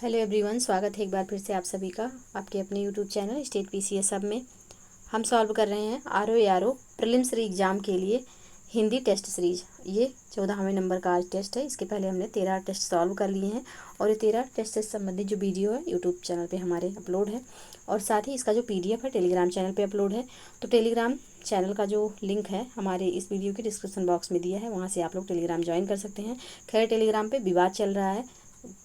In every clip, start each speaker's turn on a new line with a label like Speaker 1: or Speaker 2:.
Speaker 1: Hello everyone, स्वागत है एक बार फिर से आप सभी का आपके अपने यूट्यूब चैनल स्टेट पीसीएस सब में। हम सॉल्व कर रहे हैं आर ओ प्रीलिम्स एग्ज़ाम के लिए हिंदी टेस्ट सीरीज। ये 14वें नंबर का आज टेस्ट है। इसके पहले हमने 13 टेस्ट सॉल्व कर लिए हैं और ये 13 टेस्ट से संबंधित जो वीडियो है यूट्यूब चैनल पे हमारे अपलोड है और साथ ही इसका जो PDF है टेलीग्राम चैनल पे अपलोड है। तो टेलीग्राम चैनल का जो लिंक है हमारे इस वीडियो के डिस्क्रिप्शन बॉक्स में दिया है, वहाँ से आप लोग टेलीग्राम ज्वाइन कर सकते हैं। खैर, टेलीग्राम पे विवाद चल रहा है,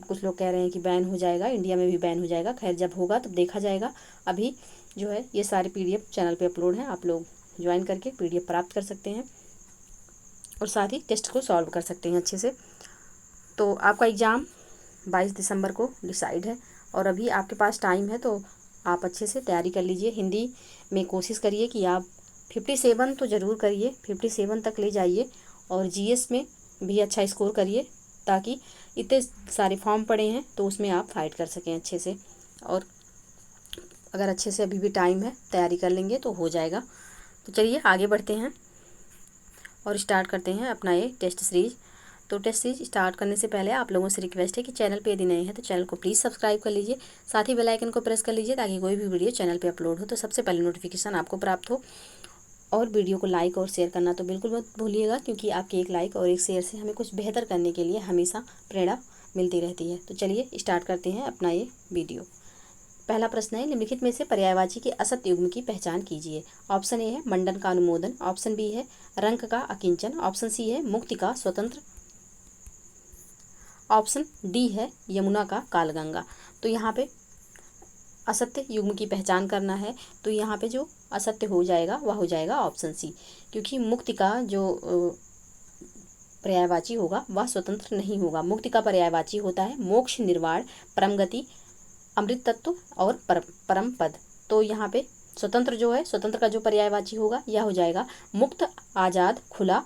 Speaker 1: कुछ लोग कह रहे हैं कि बैन हो जाएगा, इंडिया में भी बैन हो जाएगा। खैर, जब होगा तब देखा जाएगा। अभी जो है ये सारे PDF चैनल पे अपलोड हैं, आप लोग ज्वाइन करके PDF प्राप्त कर सकते हैं और साथ ही टेस्ट को सॉल्व कर सकते हैं अच्छे से। तो आपका एग्ज़ाम 22 दिसंबर को डिसाइड है और अभी आपके पास टाइम है, तो आप अच्छे से तैयारी कर लीजिए। हिंदी में कोशिश करिए कि आप 57 तो ज़रूर करिए, 57 तक ले जाइए और GS में भी अच्छा स्कोर करिए, ताकि इतने सारे फॉर्म पड़े हैं तो उसमें आप फाइट कर सकें अच्छे से। और अगर अच्छे से अभी भी टाइम है, तैयारी कर लेंगे तो हो जाएगा। तो चलिए आगे बढ़ते हैं और स्टार्ट करते हैं अपना ये टेस्ट सीरीज। तो टेस्ट सीरीज स्टार्ट करने से पहले आप लोगों से रिक्वेस्ट है कि चैनल पे यदि नए हैं तो चैनल को प्लीज़ सब्सक्राइब कर लीजिए, साथ ही बेल आइकन को प्रेस कर लीजिए ताकि कोई भी वीडियो चैनल पे अपलोड हो तो सबसे पहले नोटिफिकेशन आपको प्राप्त हो। और वीडियो को लाइक और शेयर करना तो बिल्कुल मत भूलिएगा, क्योंकि आपके एक लाइक और एक शेयर से हमें कुछ बेहतर करने के लिए हमेशा प्रेरणा मिलती रहती है। तो चलिए स्टार्ट करते हैं अपना ये वीडियो। पहला प्रश्न है, निम्नलिखित में से पर्यायवाची के असत युग्म की पहचान कीजिए। ऑप्शन ए है मंडन का अनुमोदन, ऑप्शन बी है रंक का अकिंचन, ऑप्शन सी है मुक्ति का स्वतंत्र, ऑप्शन डी है यमुना का कालगंगा। तो यहाँ पे असत्य युग्म की पहचान करना है, तो यहाँ पे जो असत्य हो जाएगा वह हो जाएगा ऑप्शन सी, क्योंकि मुक्ति का जो पर्यायवाची होगा वह स्वतंत्र नहीं होगा। मुक्ति का पर्यायवाची होता है मोक्ष, निर्वाण, परम गति, अमृत तत्व और परम पद। तो यहाँ पे स्वतंत्र जो है, स्वतंत्र का जो पर्यायवाची होगा यह हो जाएगा मुक्त, आज़ाद, खुला,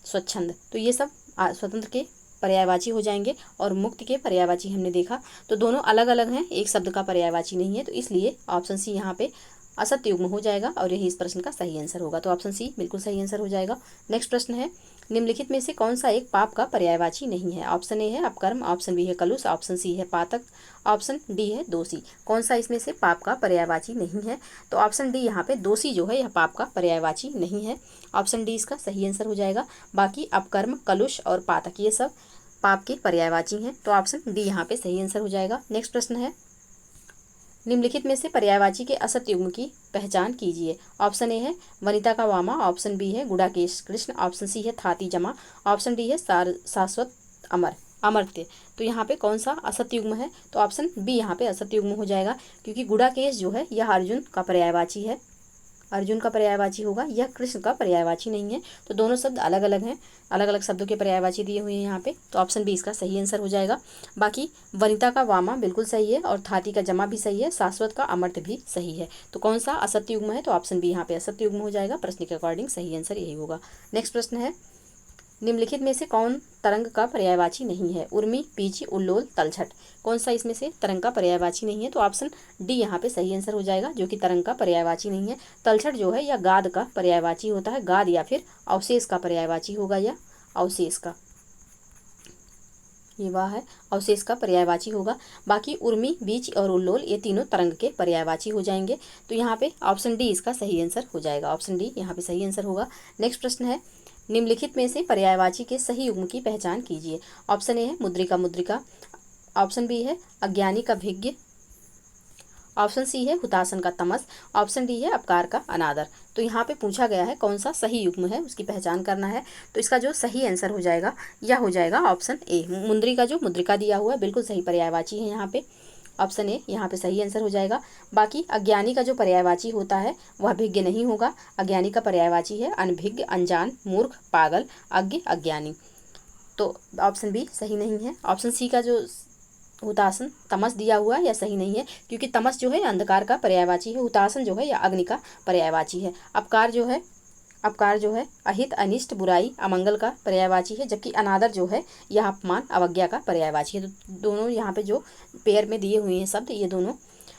Speaker 1: स्वच्छंद। तो ये सब स्वतंत्र के पर्यायवाची हो जाएंगे और मुक्ति के पर्यायवाची हमने देखा तो दोनों अलग अलग हैं, एक शब्द का पर्यायवाची नहीं है। तो इसलिए ऑप्शन सी यहाँ पे असत्य युग्म हो जाएगा और यही इस प्रश्न का सही आंसर होगा। तो ऑप्शन सी बिल्कुल सही आंसर हो जाएगा। नेक्स्ट प्रश्न है, निम्नलिखित में से कौन सा एक पाप का पर्यायवाची नहीं है। ऑप्शन ए है अपकर्म, ऑप्शन बी है कलुष, ऑप्शन सी है पातक, ऑप्शन डी है दोषी। कौन सा इसमें से पाप का पर्यायवाची नहीं है? तो ऑप्शन डी यहाँ पे दोषी जो है यह पाप का पर्यायवाची नहीं है। ऑप्शन डी इसका सही आंसर हो जाएगा। बाकी अपकर्म, कलुष और पातक ये सब पाप के पर्यायवाची हैं, तो ऑप्शन डी यहाँ पे सही आंसर हो जाएगा। नेक्स्ट प्रश्न है, निम्नलिखित में से पर्यायवाची के असत युग्म की पहचान कीजिए। ऑप्शन ए है वनिता का वामा, ऑप्शन बी है गुड़ाकेश कृष्ण, ऑप्शन सी है थाती जमा, ऑप्शन डी है शाश्वत अमर अमर्त्य। तो यहाँ पे कौन सा असत युग्म है? तो ऑप्शन बी यहाँ पे असत युग्म हो जाएगा, क्योंकि गुड़ाकेश जो है यह अर्जुन का पर्यायवाची है, अर्जुन का पर्यायवाची होगा, यह कृष्ण का पर्यायवाची नहीं है। तो दोनों शब्द अलग अलग हैं, अलग अलग शब्दों के पर्यायवाची दिए हुए हैं यहाँ पे। तो ऑप्शन बी इसका सही आंसर हो जाएगा। बाकी वनिता का वामा बिल्कुल सही है और थाती का जमा भी सही है, शाश्वत का अमर्त्य भी सही है। तो कौन सा असत्य युग्म है? तो ऑप्शन बी यहाँ पे असत्य युग्म हो जाएगा। प्रश्न के अकॉर्डिंग सही आंसर यही होगा। नेक्स्ट प्रश्न है, निम्नलिखित में से कौन तरंग का पर्यायवाची नहीं है? उर्मी, पीची, उल्लोल, तलछट। कौन सा इसमें से तरंग का पर्यायवाची नहीं है? तो ऑप्शन डी यहाँ पे सही आंसर हो जाएगा, जो कि तरंग का पर्यायवाची नहीं है। तलछट जो है यह गाद का पर्यायवाची होता है, गाद या फिर अवशेष का पर्यायवाची होगा, या अवशेष का, ये वह है अवशेष का पर्यायवाची होगा। बाकी उर्मी, बीच और उल्लोल ये तीनों तरंग के पर्यायवाची हो जाएंगे। तो यहाँ पे ऑप्शन डी इसका सही आंसर हो जाएगा। ऑप्शन डी यहाँ पे सही आंसर होगा। नेक्स्ट प्रश्न है, निम्नलिखित में से पर्यायवाची के सही युग्म की पहचान कीजिए। ऑप्शन ए है मुद्रिका मुद्रिका, ऑप्शन बी है अज्ञानी का भिज्ञ, ऑप्शन सी है हुतासन का तमस, ऑप्शन डी है अपकार का अनादर। तो यहाँ पे पूछा गया है कौन सा सही युग्म है, उसकी पहचान करना है। तो इसका जो सही आंसर हो जाएगा यह हो जाएगा ऑप्शन ए, मुद्रिका, जो मुद्रिका दिया हुआ है बिल्कुल सही पर्यायवाची है यहाँ पे। ऑप्शन ए यहाँ पे सही आंसर हो जाएगा। बाकी अज्ञानी का जो पर्यायवाची होता है वह भिज्ञ नहीं होगा, अज्ञानी का पर्यायवाची है अनभिज्ञ, अनजान, मूर्ख, पागल, अज्ञ, अज्ञानी। तो ऑप्शन बी सही नहीं है। ऑप्शन सी का जो हुतासन तमस दिया हुआ है यह सही नहीं है, क्योंकि तमस जो है अंधकार का पर्यायवाची है, हुतासन जो है यह अग्नि का पर्यायवाची है। अपकार जो है अहित, अनिष्ट, बुराई, अमंगल का पर्यायवाची है, जबकि अनादर जो है यह अपमान, अवज्ञा का पर्यायवाची है। तो दोनों यहाँ पे जो पेयर में दिए हुए हैं शब्द, ये दोनों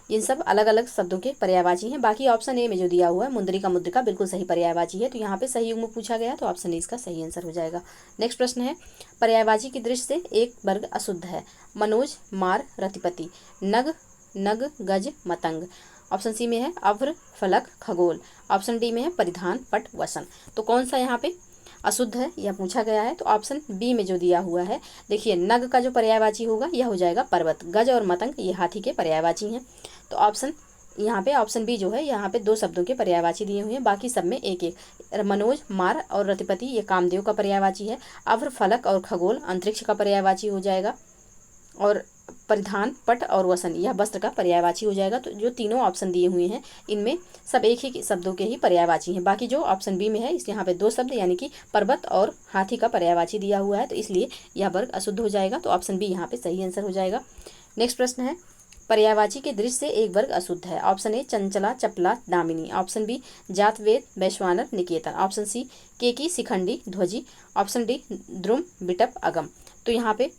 Speaker 1: इन सब अलग अलग शब्दों के पर्यायवाची हैं। बाकी ऑप्शन ए में जो दिया हुआ है मुद्रिका मुद्रिका बिल्कुल सही पर्यायवाची है, तो यहाँ पे सही युग्म पूछा गया तो ऑप्शन ए इसका सही आंसर हो जाएगा। नेक्स्ट प्रश्न है, पर्यायवाची की दृष्टि से एक वर्ग अशुद्ध है। मनोज, मार, रतिपति, नग, नग, गज, मतंग। ऑप्शन सी में है अभ्र, फलक, खगोल। ऑप्शन डी में है परिधान, पट, वसन। तो कौन सा यहाँ पे अशुद्ध है यह पूछा गया है, तो ऑप्शन बी में जो दिया हुआ है, देखिए नग का जो पर्यायवाची होगा यह हो जाएगा पर्वत। गज और मतंग ये हाथी के पर्यायवाची हैं। तो ऑप्शन यहाँ पे ऑप्शन बी जो है, यहाँ पे दो शब्दों के पर्यायवाची दिए हुए हैं, बाकी सब में एक एक। मनोज, मार और रतिपति ये कामदेव का पर्यायवाची है। अभ्र, फलक और खगोल अंतरिक्ष का पर्यायवाची हो जाएगा। और परिधान, पट और वसन यह वस्त्र का पर्यायवाची हो जाएगा। तो जो तीनों ऑप्शन दिए हुए हैं इनमें सब एक ही शब्दों के ही पर्यायवाची हैं। बाकी जो ऑप्शन बी में है इस यहाँ पे दो शब्द यानी कि पर्वत और हाथी का पर्यायवाची दिया हुआ है, तो इसलिए यह वर्ग अशुद्ध हो जाएगा। तो ऑप्शन बी यहाँ पे सही आंसर हो जाएगा। नेक्स्ट प्रश्न है, पर्यायवाची के दृष्टि से एक वर्ग अशुद्ध है। ऑप्शन ए चंचला, चपला, दामिनी। ऑप्शन बी जात, वेद, वैश्वानर, निकेतन। ऑप्शन सी केकी, शिखंडी, ध्वजी। ऑप्शन डी द्रुम, बिटप, अगम। तो यहाँ पे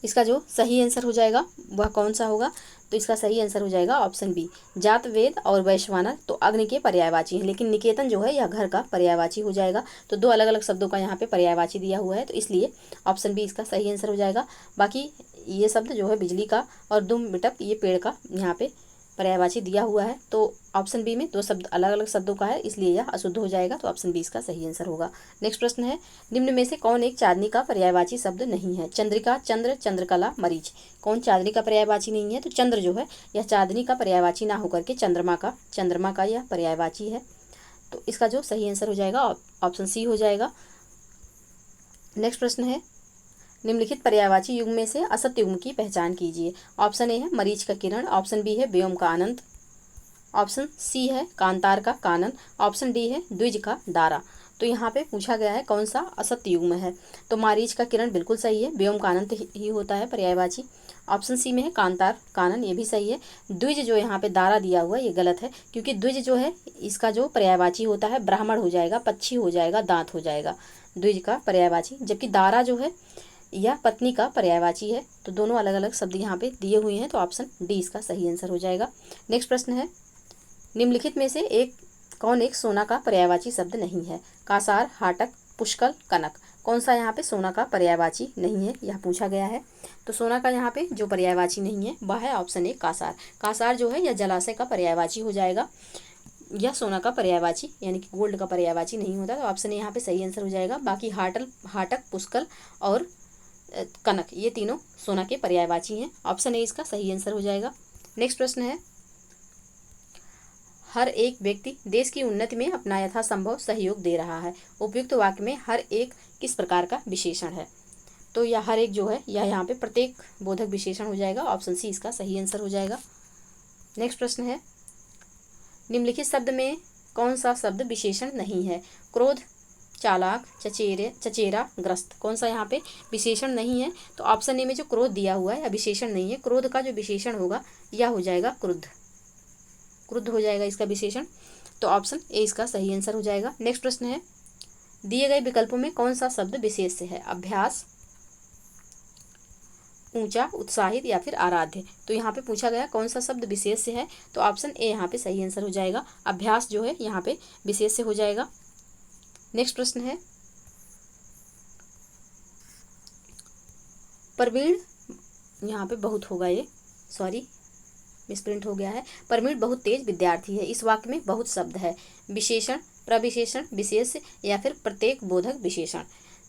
Speaker 1: इसका जो सही आंसर हो जाएगा वह कौन सा होगा, तो इसका सही आंसर हो जाएगा ऑप्शन बी जात, वेद और वैश्वानर तो अग्नि के पर्यायवाची हैं, लेकिन निकेतन जो है यह घर का पर्यायवाची हो जाएगा। तो दो अलग अलग शब्दों का यहाँ पे पर्यायवाची दिया हुआ है, तो इसलिए ऑप्शन बी इसका सही आंसर हो जाएगा। बाकी ये शब्द जो है बिजली का और दुम, बिटप ये पेड़ का यहाँ पे पर्यायवाची दिया हुआ है। तो ऑप्शन बी में दो शब्द अलग अलग शब्दों का है, इसलिए यह अशुद्ध हो जाएगा। तो ऑप्शन बी इसका सही आंसर होगा। नेक्स्ट प्रश्न है, निम्न में से कौन एक चांदनी का पर्यायवाची शब्द नहीं है। चंद्रिका, चंद्र, चंद्रकला, मरीच। कौन चांदनी का पर्यायवाची नहीं है, तो चंद्र जो है यह चांदनी का पर्यायवाची ना होकर के चंद्रमा का यह पर्यायवाची है। तो इसका जो सही आंसर हो जाएगा ऑप्शन सी हो जाएगा। नेक्स्ट प्रश्न है, निम्नलिखित पर्यायवाची युग्म में से असत्य युग्म की पहचान कीजिए। ऑप्शन ए है मरीच का किरण। ऑप्शन बी है व्योम का अनंत। ऑप्शन सी है कांतार का कानन। ऑप्शन डी है द्विज का दारा। तो यहाँ पे पूछा गया है कौन सा असत्य युग्म है, तो मारीच का किरण बिल्कुल सही है, व्योम का अनंत ही होता है पर्यायवाची। ऑप्शन सी में है कांतार कानन, ये भी सही है। द्विज जो यहाँ पे दारा दिया हुआ है ये गलत है, क्योंकि द्विज जो है इसका जो पर्यायवाची होता है ब्राह्मण हो जाएगा, पक्षी हो जाएगा, दांत हो जाएगा द्विज का पर्यायवाची, जबकि दारा जो है यह पत्नी का पर्यायवाची है। तो दोनों अलग अलग शब्द यहाँ पे दिए हुए हैं, तो ऑप्शन डी इसका सही आंसर हो जाएगा। नेक्स्ट प्रश्न है, निम्नलिखित में से कौन एक सोना का पर्यायवाची शब्द नहीं है। कासार, हाटक, पुष्कल, कनक। कौन सा यहाँ पे सोना का पर्यायवाची नहीं है यह पूछा गया है। तो सोना का यहाँ पे जो पर्यायवाची नहीं है वह है ऑप्शन ए कासार। कासार जो है यह जलाशय का पर्यायवाची हो जाएगा, यह सोना का पर्यायवाची यानी कि गोल्ड का पर्यायवाची नहीं होता। तो ऑप्शन ए यहाँ पे सही आंसर हो जाएगा। बाकी हाटक, पुष्कल और कनक ये तीनों सोना के पर्यायवाची हैं। ऑप्शन ए इसका सही आंसर हो जाएगा। नेक्स्ट प्रश्न है, हर एक व्यक्ति देश की उन्नति में अपना यथासंभव सहयोग दे रहा है। उपयुक्त वाक्य में हर एक किस प्रकार का विशेषण है। तो यह हर एक जो है यह यहाँ पे प्रत्येक बोधक विशेषण हो जाएगा। ऑप्शन सी इसका सही आंसर हो जाएगा। नेक्स्ट प्रश्न है, निम्नलिखित शब्द में कौन सा शब्द विशेषण नहीं है। क्रोध, चालाक, चचेरा, ग्रस्त। कौन सा यहाँ पे विशेषण नहीं है, तो ऑप्शन ए में जो क्रोध दिया हुआ है या विशेषण नहीं है। क्रोध का जो विशेषण होगा यह हो जाएगा क्रुद्ध, क्रुद्ध हो जाएगा इसका विशेषण। तो ऑप्शन ए इसका सही आंसर हो जाएगा। नेक्स्ट प्रश्न है, दिए गए विकल्पों में कौन सा शब्द विशेष है। अभ्यास, ऊंचा, उत्साहित या फिर आराध्य। तो यहाँ पे पूछा गया कौन सा शब्द विशेष से है, तो ऑप्शन ए यहाँ पे सही आंसर हो जाएगा। अभ्यास जो है यहाँ पे विशेष से हो जाएगा। नेक्स्ट प्रश्न है, प्रवीण, यहाँ पे बहुत होगा ये, सॉरी मिसप्रिंट हो गया है। प्रवीण बहुत तेज विद्यार्थी है। इस वाक्य में बहुत शब्द है। विशेषण, प्रविशेषण, विशेष या फिर प्रत्येक बोधक विशेषण।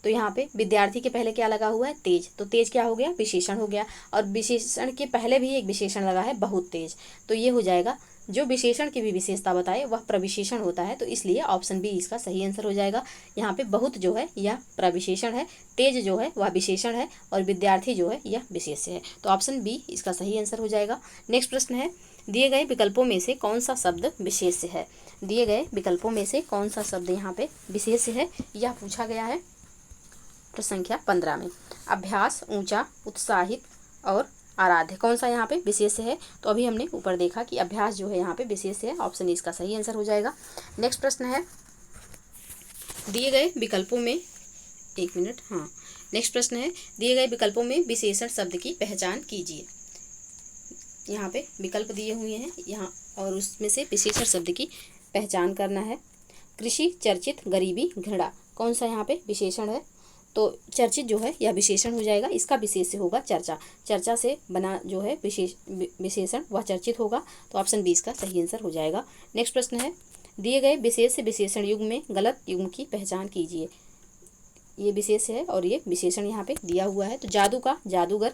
Speaker 1: तो यहाँ पे विद्यार्थी के पहले क्या लगा हुआ है, तेज। तो तेज क्या हो गया, विशेषण हो गया। और विशेषण के पहले भी एक विशेषण लगा है, बहुत तेज। तो ये हो जाएगा, जो विशेषण की भी विशेषता बताए वह प्रविशेषण होता है। तो इसलिए ऑप्शन बी इसका सही आंसर हो जाएगा। यहाँ पे बहुत जो है यह प्रविशेषण है, तेज जो है वह विशेषण है और विद्यार्थी जो है यह विशेष है। तो ऑप्शन बी इसका सही आंसर हो जाएगा। नेक्स्ट प्रश्न है, दिए गए विकल्पों में से कौन सा शब्द विशेष है। दिए गए विकल्पों में से कौन सा शब्द यहाँ पे विशेष है यह पूछा गया है प्रश्न संख्या 15 में। अभ्यास, ऊंचा, उत्साहित और आराध्य। कौन सा यहाँ पे विशेष है, तो अभी हमने ऊपर देखा कि अभ्यास जो है यहाँ पे विशेष है। ऑप्शन इसका सही आंसर हो जाएगा। नेक्स्ट प्रश्न है, दिए गए विकल्पों में नेक्स्ट प्रश्न है, दिए गए विकल्पों में विशेषण शब्द की पहचान कीजिए। यहाँ पे विकल्प दिए हुए हैं यहाँ, और उसमें से विशेषण शब्द की पहचान करना है। कृषि, चर्चित, गरीबी, घृणा, कौन सा यहाँ पे विशेषण है? तो चर्चित जो है यह विशेषण हो जाएगा, इसका विशेष से होगा चर्चा, चर्चा से बना जो है विशेषण वह चर्चित होगा। तो ऑप्शन बी इसका सही आंसर हो जाएगा। नेक्स्ट प्रश्न है, दिए गए विशेष से विशेषण युग्म में गलत युग्म की पहचान कीजिए। ये विशेष है और ये विशेषण यहाँ पे दिया हुआ है। तो जादू का जादूगर,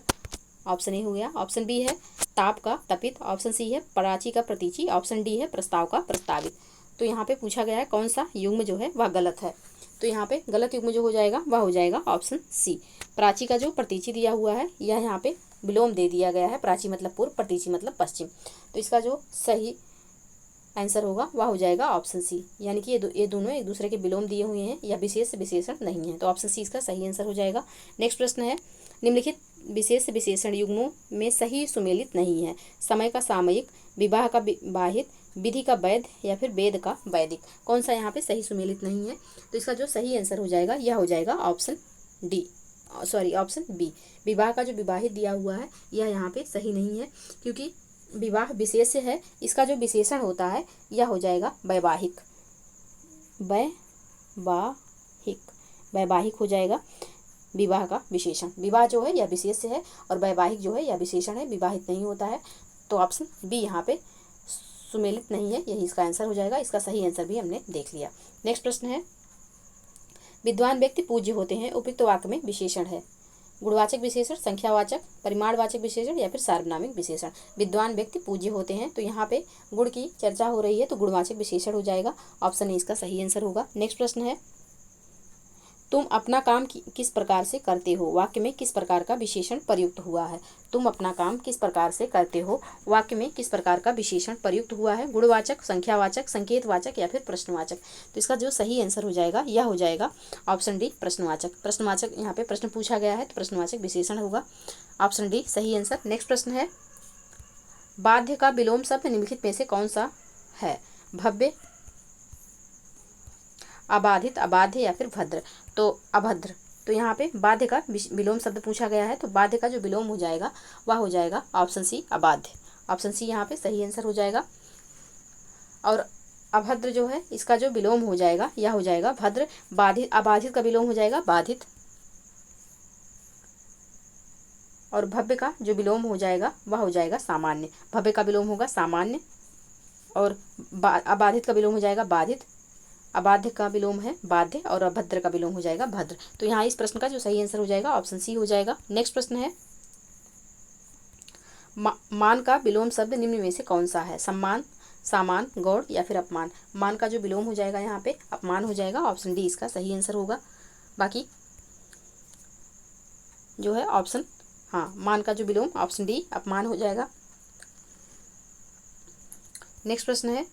Speaker 1: ऑप्शन ए हो गया। ऑप्शन बी है ताप का तपित, ऑप्शन सी है प्राची का प्रतीची, ऑप्शन डी है प्रस्ताव का प्रस्तावित। तो यहाँ पे पूछा गया है कौन सा युग्म जो है वह गलत है। तो यहाँ पे गलत युग्म जो हो जाएगा वह हो जाएगा ऑप्शन सी, प्राची का जो प्रतीची दिया हुआ है यह यहाँ पे विलोम दे दिया गया है। प्राची मतलब पूर्व, प्रतीची मतलब पश्चिम। तो इसका जो सही आंसर होगा वह हो जाएगा ऑप्शन सी, यानी कि ये दोनों एक दूसरे के विलोम दिए हुए हैं, या विशेष विशेषण नहीं है। तो ऑप्शन सी इसका सही आंसर हो जाएगा। नेक्स्ट प्रश्न है, निम्नलिखित विशेष विशेषण युग्मों में सही सुमेलित नहीं है। समय का सामयिक, विवाह का विवाहित, विधि का वैध या फिर वेद का वैदिक, कौन सा यहाँ पे सही सुमेलित नहीं है? तो इसका जो सही आंसर हो जाएगा यह हो जाएगा option D, sorry option B. विवाह का जो विवाहित दिया हुआ है यह यहाँ पे सही नहीं है, क्योंकि विवाह विशेष है, इसका जो विशेषण होता है यह हो जाएगा वैवाहिक, वैवाहिक हो जाएगा विवाह का विशेषण। विवाह जो है यह विशेष है और वैवाहिक जो है यह विशेषण है, विवाहित नहीं होता है। तो ऑप्शन बी यहाँ पे सुमेलित नहीं है, यही इसका आंसर हो जाएगा। इसका सही आंसर भी हमने देख लिया। नेक्स्ट प्रश्न है, विद्वान व्यक्ति पूज्य होते हैं, उपयुक्त वाक्य में विशेषण है। गुणवाचक विशेषण, संख्यावाचक, परिमाणवाचक विशेषण या फिर सार्वनामिक विशेषण। विद्वान व्यक्ति पूज्य होते हैं, तो यहाँ पे गुण की चर्चा हो रही है तो गुणवाचक विशेषण हो जाएगा। ऑप्शन ए इसका सही आंसर होगा। नेक्स्ट प्रश्न है, तुम अपना काम किस प्रकार से करते हो, वाक्य में किस प्रकार का विशेषण प्रयुक्त हुआ है। तुम अपना काम किस प्रकार से करते हो, वाक्य में किस प्रकार का विशेषण प्रयुक्त हुआ है। गुणवाचक, संख्यावाचक, संकेतवाचक या फिर प्रश्नवाचक। तो इसका जो सही आंसर हो जाएगा यह हो जाएगा ऑप्शन डी, प्रश्नवाचक। प्रश्नवाचक, यहाँ पे प्रश्न पूछा गया है तो प्रश्नवाचक विशेषण होगा। ऑप्शन डी सही आंसर। नेक्स्ट प्रश्न है, बाध्य का विलोम शब्द निम्नलिखित में से कौन सा है। भव्य, अबाधित, अबाध्य या फिर भद्र। तो अभद्र। तो यहाँ पे बाध्य का विलोम शब्द पूछा गया है, तो बाध्य का जो विलोम हो जाएगा वह हो जाएगा ऑप्शन सी, अबाध्य। ऑप्शन सी यहाँ पे सही आंसर हो जाएगा। और अभद्र जो है इसका जो विलोम हो जाएगा यह हो जाएगा भद्र। बाधित, अबाधित का विलोम हो जाएगा बाधित। और भव्य का जो विलोम हो जाएगा वह हो जाएगा सामान्य। भव्य का विलोम होगा सामान्य और अबाधित का विलोम हो जाएगा बाधित। अबाध्य का विलोम है बाध्य और अभद्र का विलोम हो जाएगा भद्र। तो यहाँ इस प्रश्न का जो सही आंसर हो जाएगा ऑप्शन सी हो जाएगा। नेक्स्ट प्रश्न है, मान का विलोम शब्द निम्न में से कौन सा है। सम्मान, सामान, गौड़ या फिर अपमान। मान का जो विलोम हो जाएगा यहाँ पे अपमान हो जाएगा। ऑप्शन डी इसका सही आंसर होगा। बाकी जो है ऑप्शन, हाँ, मान का जो विलोम ऑप्शन डी अपमान हो जाएगा। नेक्स्ट प्रश्न है,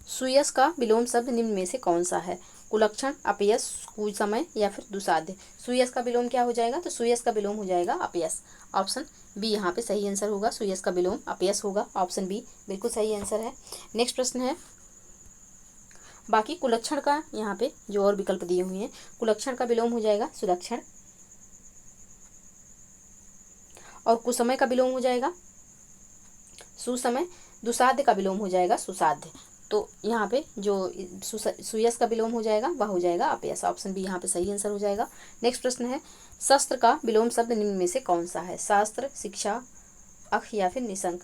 Speaker 1: सुयस का विलोम शब्द निम्न में से कौन सा है। कुलक्षण, अपयश, कुसमय या फिर दुसाध्य। सुयस का विलोम क्या हो जाएगा, तो सुयस का विलोम हो जाएगा अपयश। ऑप्शन बी यहाँ पे सही आंसर होगा। सुयस का विलोम अपयश होगा। ऑप्शन बी बिल्कुल सही आंसर है। नेक्स्ट प्रश्न है, बाकी कुलक्षण का यहाँ पे जो और विकल्प दिए हुए हैं, कुलक्षण का विलोम हो जाएगा सुलक्षण और कुसमय का विलोम हो जाएगा सुसमय। दुसाध्य का विलोम हो जाएगा सुसाध्य। तो यहाँ पे जो सुयस का विलोम हो जाएगा वह हो जाएगा अपयश। ऑप्शन बी यहाँ पे सही आंसर हो जाएगा। नेक्स्ट प्रश्न है, शस्त्र का विलोम शब्द निम्न में से कौन सा है। शास्त्र, शिक्षा, अख या फिर निशंक।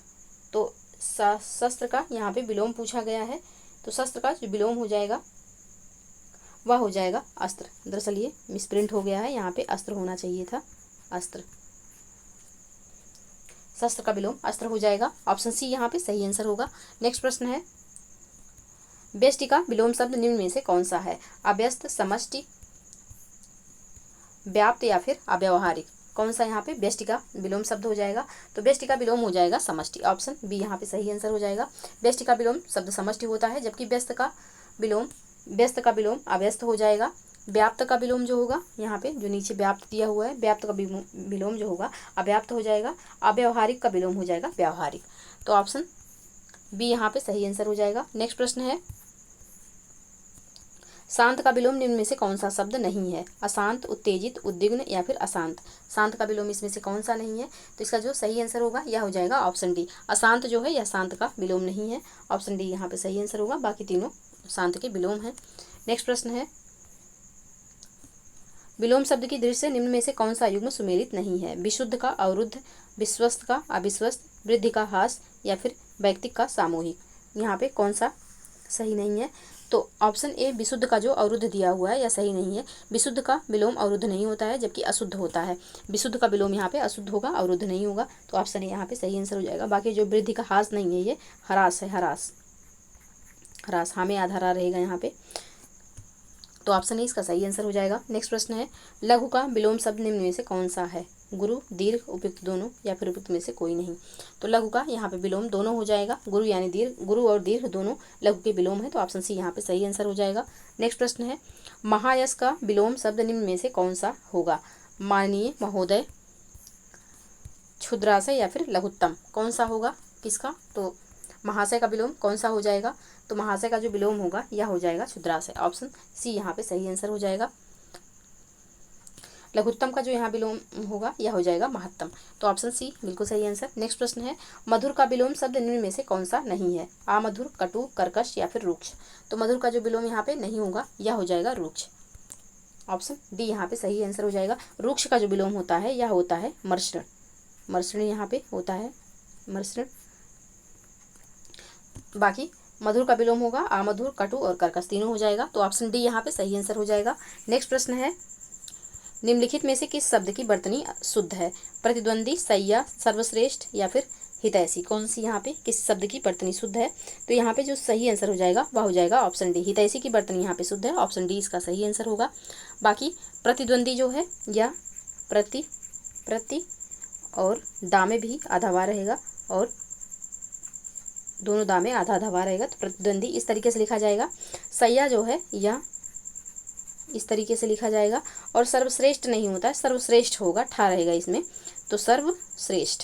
Speaker 1: तो शस्त्र का यहाँ पे विलोम पूछा गया है, तो शस्त्र का जो विलोम हो जाएगा वह हो जाएगा अस्त्र। दरअसल ये मिसप्रिंट हो गया है, यहाँ पे अस्त्र होना चाहिए था, अस्त्र। शस्त्र का विलोम अस्त्र हो जाएगा। ऑप्शन सी यहाँ पे सही आंसर होगा। नेक्स्ट प्रश्न है, व्यष्टि का विलोम शब्द निम्न में से कौन सा है। अव्यस्त, समष्टि, व्याप्त या फिर अव्यावहारिक। कौन सा यहाँ पे व्यष्टि का विलोम शब्द हो जाएगा, तो व्यष्टि का विलोम हो जाएगा समष्टि। ऑप्शन बी यहाँ पे सही आंसर हो जाएगा। व्यष्टि का विलोम शब्द समष्टि होता है, जबकि व्यस्त का विलोम अव्यस्त हो जाएगा। व्याप्त का विलोम जो होगा यहाँ पे जो नीचे व्याप्त दिया हुआ है, व्याप्त का विलोम जो होगा अव्याप्त हो जाएगा। अव्यावहारिक का विलोम हो जाएगा व्यावहारिक। तो ऑप्शन बी यहाँ पे सही आंसर हो जाएगा। नेक्स्ट प्रश्न है, शांत का विलोम निम्न में से कौन सा शब्द नहीं है? अशांत, उत्तेजित, उद्विग्न या फिर अशांत। शांत का विलोम इसमें से कौन सा नहीं है? तो इसका जो सही आंसर होगा यह हो जाएगा ऑप्शन डी। अशांत जो है यह शांत का विलोम नहीं है। ऑप्शन डी यहाँ पे सही आंसर होगा, बाकी तीनों शांत के विलोम हैं। नेक्स्ट प्रश्न है, विलोम शब्द की दृष्टि से निम्न में से कौन सा युग्म सुमेलित नहीं है? विशुद्ध का अवरुद्ध, विश्वस्त का अविश्वस्त, वृद्धि का हास या फिर वैयक्तिक का सामूहिक। यहाँ पे कौन सा सही नहीं है? तो ऑप्शन ए विशुद्ध का जो अवरुद्ध दिया हुआ है यह सही नहीं है। विशुद्ध का विलोम अवरुद्ध नहीं होता है, जबकि अशुद्ध होता है। विशुद्ध का विलोम यहाँ पे अशुद्ध होगा, अवरुद्ध नहीं होगा। तो ऑप्शन ए यहाँ पे सही आंसर हो जाएगा। बाकी जो वृद्धि का हास नहीं है, ये हरास है, हरास, हरास, हाँ में आधा रा रहेगा यहाँ पे। तो ऑप्शन ए इसका सही आंसर हो जाएगा। नेक्स्ट प्रश्न है, लघु का विलोम शब्द निम्न में से कौन सा है? गुरु, दीर्घ, उपयुक्त दोनों या फिर उपयुक्त में से कोई नहीं। तो लघु का यहाँ पे विलोम दोनों हो जाएगा। गुरु यानी दीर्घ, गुरु और दीर्घ दोनों लघु के विलोम है। तो ऑप्शन सी यहाँ पे सही आंसर हो जाएगा। नेक्स्ट प्रश्न है, महायश का विलोम शब्द निम्न में से कौन सा होगा? माननीय, महोदय, क्षुद्राशय या फिर लघुत्तम। कौन सा होगा किसका? तो महाशय का विलोम कौन सा हो जाएगा? तो महाशय का जो विलोम होगा यह हो जाएगा क्षुद्राशय। ऑप्शन सी यहाँ पे सही आंसर हो जाएगा। लघुत्तम का जो यहाँ विलोम होगा यह हो जाएगा महत्तम। तो ऑप्शन सी बिल्कुल सही आंसर। नेक्स्ट प्रश्न है, मधुर का विलोम शब्द निम्न में से कौन सा नहीं है? आमधुर, कटु, कर्कश या फिर रुक्ष। तो मधुर का जो विलोम यहाँ पे नहीं होगा यह हो जाएगा रुक्ष। ऑप्शन डी यहाँ पे सही आंसर हो जाएगा। रुक्ष का जो विलोम होता है यह होता है मर्षण। मर्षण यहाँ पे होता है मर्षण। बाकी मधुर का विलोम होगा आमधुर, कटु और कर्कश, तीनों हो जाएगा। तो ऑप्शन डी यहाँ पे सही आंसर हो जाएगा। नेक्स्ट प्रश्न है, निम्नलिखित में से किस शब्द की वर्तनी शुद्ध है? प्रतिद्वंदी, सैया, सर्वश्रेष्ठ या फिर हितैषी। कौन सी यहाँ पे किस शब्द की वर्तनी शुद्ध है? तो यहाँ पे जो सही आंसर हो जाएगा वह हो जाएगा ऑप्शन डी। हितैषी की वर्तनी यहाँ पे शुद्ध है। ऑप्शन डी इसका सही आंसर होगा। बाकी प्रतिद्वंदी जो है या प्रति और दा में भी आधा वार रहेगा और दोनों दा में आधा आधा वार रहेगा। तो प्रतिद्वंदी इस तरीके से लिखा जाएगा। सैया जो है यह इस तरीके से लिखा जाएगा। और सर्वश्रेष्ठ नहीं होता है, सर्वश्रेष्ठ होगा, ठा रहेगा इसमें। तो सर्वश्रेष्ठ,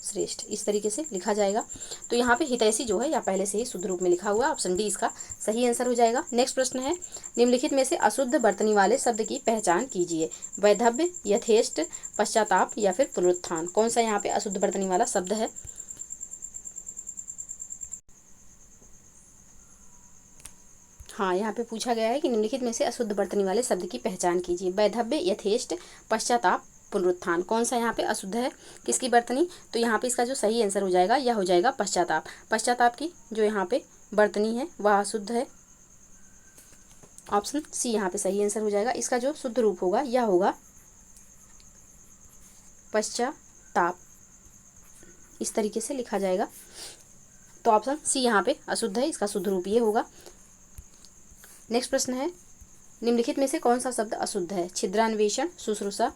Speaker 1: श्रेष्ठ इस तरीके से लिखा जाएगा। तो यहाँ पे हितैषी जो है या पहले से ही शुद्ध रूप में लिखा हुआ है। ऑप्शन डी इसका सही आंसर हो जाएगा। नेक्स्ट प्रश्न है, निम्नलिखित में से अशुद्ध वर्तनी वाले शब्द की पहचान कीजिए। वैधव्य, यथेष्ट, पश्चाताप या फिर पुनरुत्थान। कौन सा यहाँ पे अशुद्ध वर्तनी वाला शब्द है? हाँ, यहाँ पे पूछा गया है कि निम्नलिखित में से अशुद्ध वर्तनी वाले शब्द की पहचान कीजिए। वैधव्य, यथेष्ट, पश्चाताप, पुनरुत्थान। कौन सा यहाँ पे अशुद्ध है किसकी वर्तनी? तो यहाँ पे इसका जो सही आंसर हो जाएगा यह हो जाएगा पश्चाताप। पश्चाताप की जो यहाँ पे वर्तनी है वह अशुद्ध है। ऑप्शन सी यहाँ पे सही आंसर हो जाएगा। इसका जो शुद्ध रूप होगा यह होगा पश्चाताप, इस तरीके से लिखा जाएगा। तो ऑप्शन सी यहाँ पे अशुद्ध है, इसका शुद्ध रूप ये होगा। नेक्स्ट प्रश्न है, निम्नलिखित में से कौन सा शब्द अशुद्ध है? छिद्रान्वेषण, शुश्रूषा,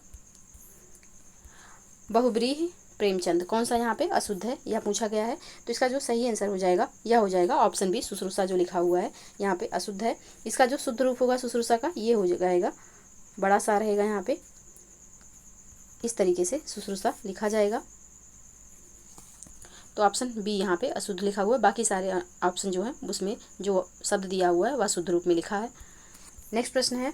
Speaker 1: बहुव्रीहि, प्रेमचंद। कौन सा यहाँ पे अशुद्ध है यह पूछा गया है। तो इसका जो सही आंसर हो जाएगा यह हो जाएगा ऑप्शन बी, शुश्रूषा जो लिखा हुआ है यहाँ पे अशुद्ध है। इसका जो शुद्ध रूप होगा शुश्रूषा का ये हो जाएगा, बड़ा सा रहेगा यहाँ पे, इस तरीके से शुश्रूषा लिखा जाएगा। तो ऑप्शन बी यहाँ पे अशुद्ध लिखा हुआ है। बाकी सारे ऑप्शन जो हैं उसमें जो शब्द दिया हुआ है वह शुद्ध रूप में लिखा है। नेक्स्ट प्रश्न है,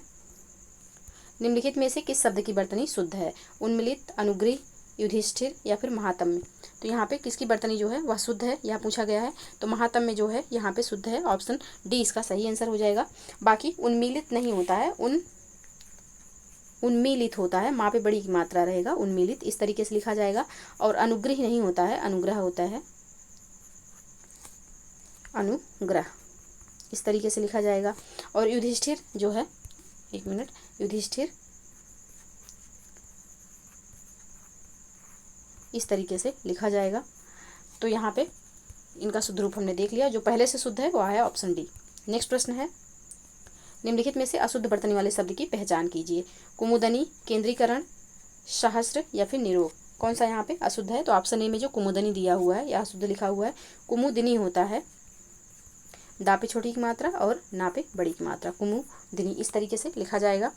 Speaker 1: निम्नलिखित में से किस शब्द की वर्तनी शुद्ध है? उन्मिलित, अनुग्रही, युधिष्ठिर या फिर महात्म्य। तो यहाँ पे किसकी वर्तनी जो है वह शुद्ध है यह पूछा गया है। तो महात्म्य जो है यहाँ पे शुद्ध है। ऑप्शन डी इसका सही आंसर हो जाएगा। बाकी उन्मीलित नहीं होता है, उन्मीलित होता है, माँ पे बड़ी की मात्रा रहेगा, उन्मीलित इस तरीके से लिखा जाएगा। और अनुग्रह नहीं होता है, अनुग्रह होता है, अनुग्रह इस तरीके से लिखा जाएगा। और युधिष्ठिर जो है, एक मिनट, युधिष्ठिर इस तरीके से लिखा जाएगा। तो यहाँ पे इनका शुद्ध रूप हमने देख लिया। जो पहले से शुद्ध है वो है ऑप्शन डी। नेक्स्ट प्रश्न है, निम्नलिखित में से अशुद्ध वर्तनी वाले शब्द की पहचान कीजिए। कुमुदनी, केंद्रीकरण, सहस्त्र या फिर निरोग। कौन सा यहाँ पे अशुद्ध है? तो ऑप्शन ए में जो कुमुदनी दिया हुआ है यह अशुद्ध लिखा हुआ है। कुमुदिनी होता है, दा पे छोटी की मात्रा और ना पे बड़ी की मात्रा, कुमुदिनी इस तरीके से लिखा जाएगा।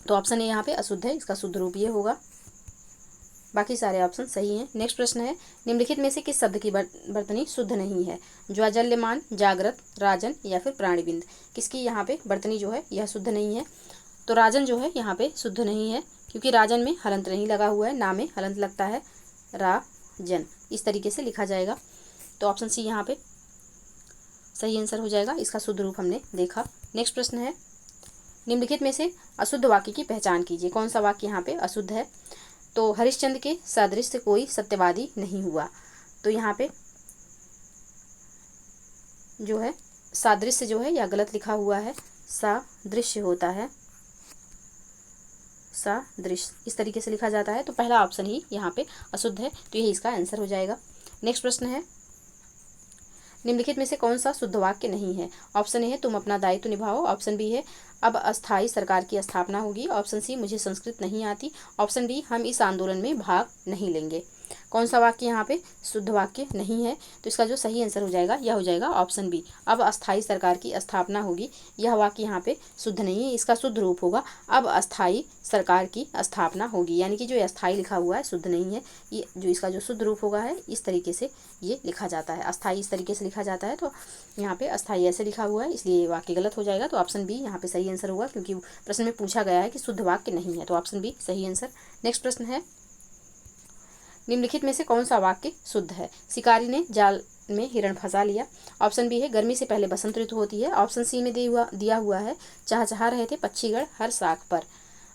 Speaker 1: तो ऑप्शन ए यहाँ पे अशुद्ध है, इसका शुद्ध रूप ये होगा। बाकी सारे ऑप्शन सही हैं। नेक्स्ट प्रश्न है, निम्नलिखित में से किस शब्द की वर्तनी शुद्ध नहीं है? ज्वाजल्यमान, जागृत, राजन या फिर प्राणिबिंद। किसकी यहाँ पे वर्तनी जो है यह शुद्ध नहीं है? तो राजन जो है यहाँ पे शुद्ध नहीं है, क्योंकि राजन में हलंत नहीं लगा हुआ है, ना में हलंत लगता है, राजन इस तरीके से लिखा जाएगा। तो ऑप्शन सी यहाँ पे सही आंसर हो जाएगा। इसका शुद्ध रूप हमने देखा। नेक्स्ट प्रश्न है, निम्नलिखित में से अशुद्ध वाक्य की पहचान कीजिए। कौन सा वाक्य यहाँ पे अशुद्ध है? तो हरिश्चंद्र के सदृश कोई सत्यवादी नहीं हुआ। तो यहाँ पे जो है सादृश्य जो है यह गलत लिखा हुआ है, सादृश्य होता है, सादृश्य इस तरीके से लिखा जाता है। तो पहला ऑप्शन ही यहाँ पे अशुद्ध है, तो यही इसका आंसर हो जाएगा। नेक्स्ट प्रश्न है, निम्नलिखित में से कौन सा शुद्ध वाक्य नहीं है? ऑप्शन ए है तुम अपना दायित्व निभाओ, ऑप्शन बी है अब अस्थायी सरकार की स्थापना होगी, ऑप्शन सी मुझे संस्कृत नहीं आती, ऑप्शन डी हम इस आंदोलन में भाग नहीं लेंगे। कौन सा वाक्य यहाँ पे शुद्ध वाक्य नहीं है? तो इसका जो सही आंसर हो जाएगा यह हो जाएगा ऑप्शन बी, अब अस्थायी सरकार की स्थापना होगी। यह वाक्य यहाँ पे शुद्ध नहीं है, इसका शुद्ध रूप होगा अब अस्थायी सरकार की स्थापना होगी, यानी कि जो अस्थायी लिखा हुआ है शुद्ध नहीं है। ये जो इसका जो शुद्ध रूप होगा है इस तरीके से ये लिखा जाता है, अस्थायी इस तरीके से लिखा जाता है, तो यहाँ पे अस्थायी ऐसे लिखा हुआ है, इसलिए ये वाक्य गलत हो जाएगा। तो ऑप्शन बी यहाँ पे सही आंसर होगा, क्योंकि प्रश्न में पूछा गया है कि शुद्ध वाक्य नहीं है, तो ऑप्शन बी सही आंसर। नेक्स्ट प्रश्न है, निम्नलिखित में से कौन सा वाक्य शुद्ध है? शिकारी ने जाल में हिरण फंसा लिया, ऑप्शन बी है गर्मी से पहले बसंत ऋतु होती है, ऑप्शन सी में दिया हुआ है चहचहा रहे थे पक्षीगण हर शाख पर।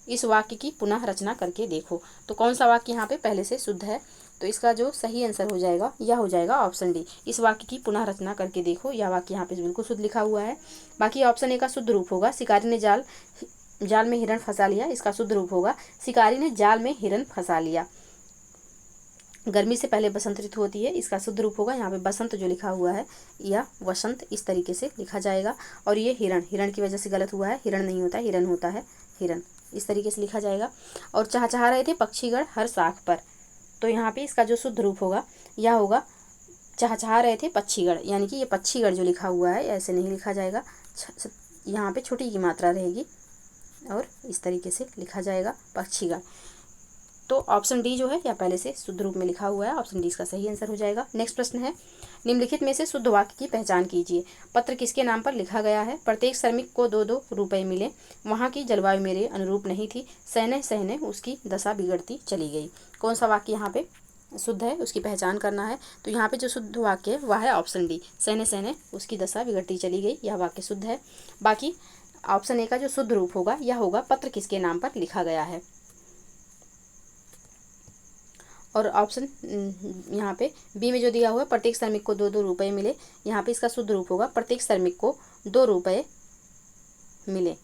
Speaker 1: इस वाक्य की पुनः रचना करके देखो। तो कौन सा वाक्य यहाँ पे पहले से शुद्ध है? तो इसका जो सही आंसर हो जाएगा यह हो जाएगा ऑप्शन डी, इस वाक्य की पुनः रचना करके देखो। यह वाक्य यहाँ पे बिल्कुल शुद्ध लिखा हुआ है। बाकी ऑप्शन ए का शुद्ध रूप होगा शिकारी ने जाल में हिरण फंसा लिया, इसका शुद्ध रूप होगा शिकारी ने जाल में हिरण फंसा लिया। गर्मी से पहले बसंत ऋतु होती है, इसका शुद्ध रूप होगा यहाँ पे बसंत जो लिखा हुआ है या वसंत इस तरीके से लिखा जाएगा। और ये हिरण की वजह से गलत हुआ है, हिरण नहीं होता है, हिरन होता है, हिरन इस तरीके से लिखा जाएगा। और चहचहा रहे थे पक्षीगण हर शाख पर, तो यहाँ पे इसका जो शुद्ध रूप होगा यह होगा चहचहा रहे थे पक्षीगण, यानी कि ये पक्षीगण जो लिखा हुआ है ऐसे नहीं लिखा जाएगा, यहाँ पे छोटी की मात्रा रहेगी और इस तरीके से लिखा जाएगा पक्षीगण। तो ऑप्शन डी जो है या पहले से शुद्ध रूप में लिखा हुआ है, ऑप्शन डी इसका सही आंसर हो जाएगा। नेक्स्ट प्रश्न है, निम्नलिखित में से शुद्ध वाक्य की पहचान कीजिए। पत्र किसके नाम पर लिखा गया है? प्रत्येक श्रमिक को 2-2 रुपये मिले, वहाँ की जलवायु मेरे अनुरूप नहीं थी, सहने सहने उसकी दशा बिगड़ती चली गई। कौन सा वाक्य यहाँ पे शुद्ध है उसकी पहचान करना है। तो यहाँ पे जो शुद्ध वाक्य है वह है ऑप्शन डी, सहने सहने उसकी दशा बिगड़ती चली गई, यह वाक्य शुद्ध है। बाकी ऑप्शन ए का जो शुद्ध रूप होगा यह होगा पत्र किसके नाम पर लिखा गया है। और ऑप्शन यहाँ पे बी में जो दिया हुआ है प्रत्येक श्रमिक को 2-2 रुपये मिले, यहाँ पे इसका शुद्ध रूप होगा प्रत्येक श्रमिक को 2 रुपये मिले,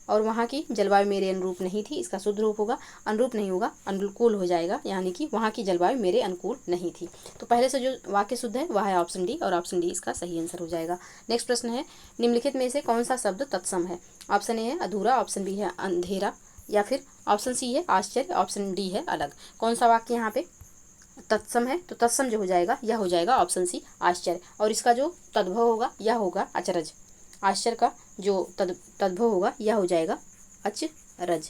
Speaker 1: और वहाँ की जलवायु मेरे अनुरूप नहीं थी, इसका शुद्ध रूप होगा अनुरूप नहीं होगा अनुकूल हो जाएगा, यानी कि वहाँ की जलवायु मेरे अनुकूल नहीं थी। तो पहले से जो वाक्य शुद्ध है वह है ऑप्शन डी, और ऑप्शन डी इसका सही आंसर हो जाएगा। नेक्स्ट प्रश्न है, निम्नलिखित में से कौन सा शब्द तत्सम है? ऑप्शन ए है अधूरा, ऑप्शन बी है अंधेरा, या फिर ऑप्शन सी है आश्चर्य, ऑप्शन डी है अलग। कौन सा वाक्य यहाँ पे तत्सम है? तो तत्सम जो हो जाएगा यह हो जाएगा ऑप्शन सी आश्चर्य, और इसका जो तद्भव होगा यह होगा अचरज। आश्चर्य का जो तद्भव होगा यह हो जाएगा अचरज।